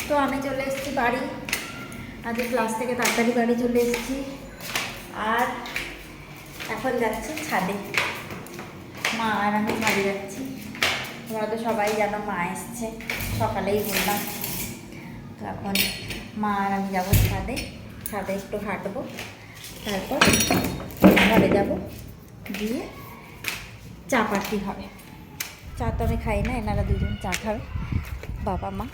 তো আমি চলে এসেছি বাড়ি, আজকে ক্লাস থেকে তাড়াতাড়ি বাড়ি চলে এসেছি। আর এখন যাচ্ছি ছাদে, মা আর আমি ছাদে যাচ্ছি। তোমরা তো সবাই জানো মা এসছে, সকালেই বললাম। তো এখন মা আর আমি যাবো ছাদে, ছাদে একটু হাঁটবো, তারপর ঘরে যাব, গিয়ে চা পাতি হবে। চা তো আমি খাই না, এনারা দুজন চা খাবে, বাবা মা।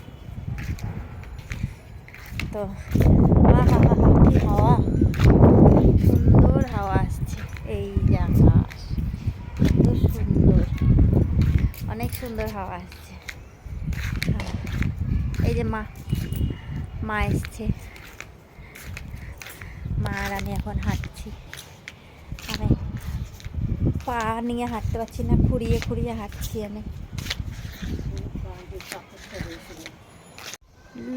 তো হা হা হা হা, কি হাওয়া, সুন্দর হাওয়া আসছে। এই যে আকাশ, এত সুন্দর, অনেক সুন্দর হাওয়া আসছে। এই যে মা এসছে, মা আর আমি এখন হাঁটছি। আমি পা নিয়ে হাঁটতে পারছি না, খুঁড়িয়ে খুঁড়িয়ে হাঁটছি আমি।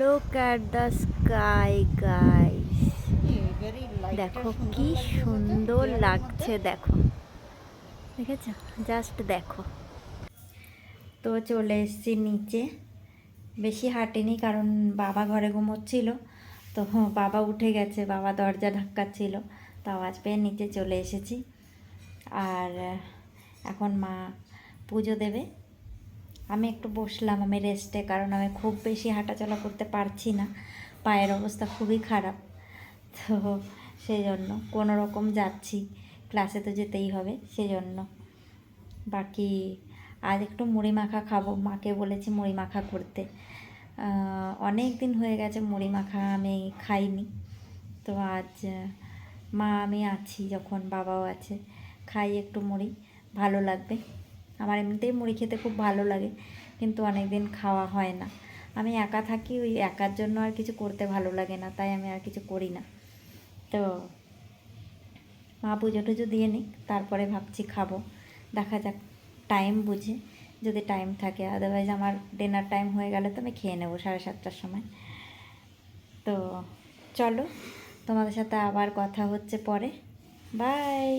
Look at the sky, guys. দেখো কি সুন্দর লাগছে, দেখো, দেখেছো? জাস্ট দেখো। তো চলে এসেছি নিচে, বেশি হাঁটিনি কারণ বাবা ঘরে ঘুমোচ্ছিল। তো বাবা উঠে গেছে, বাবা দরজা ধাক্কাচ্ছিল, তো আওয়াজ পেয়ে নিচে চলে এসেছি। আর এখন মা পুজো দেবে, আমি একটু বসলাম, আমি রেস্টে, কারণ আমি খুব বেশি হাঁটাচলা করতে পারছি না, পায়ের অবস্থা খুবই খারাপ। তো সেই জন্য কোনো রকম যাচ্ছি, ক্লাসে তো যেতেই হবে, সেই জন্য। বাকি আজ একটু মুড়ি মাখা খাবো, মাকে বলেছি মুড়ি মাখা করতে। অনেক দিন হয়ে গেছে মুড়ি মাখা আমি খাইনি। তো আজ মা আমি আছি যখন, বাবাও আছে, খাই একটু মুড়ি, ভালো লাগবে। আমার এমনিতেই মুড়ি খেতে খুব ভালো লাগে, কিন্তু অনেক দিন খাওয়া হয় না। আমি একা থাকি, ওই একার জন্য আর কিছু করতে ভালো লাগে না, তাই আমি আর কিছু করি না। তো মা পুজো টুজো দিয়ে নিক, তারপরে ভাবছি খাবো, দেখা যাক টাইম বুঝে, যদি টাইম থাকে। আদারওয়াইজ আমার ডিনার টাইম হয়ে গেলে তো আমি খেয়ে নেবো 7:30টার সময়। তো চলো, তোমাদের সাথে আবার কথা হচ্ছে পরে, বাই।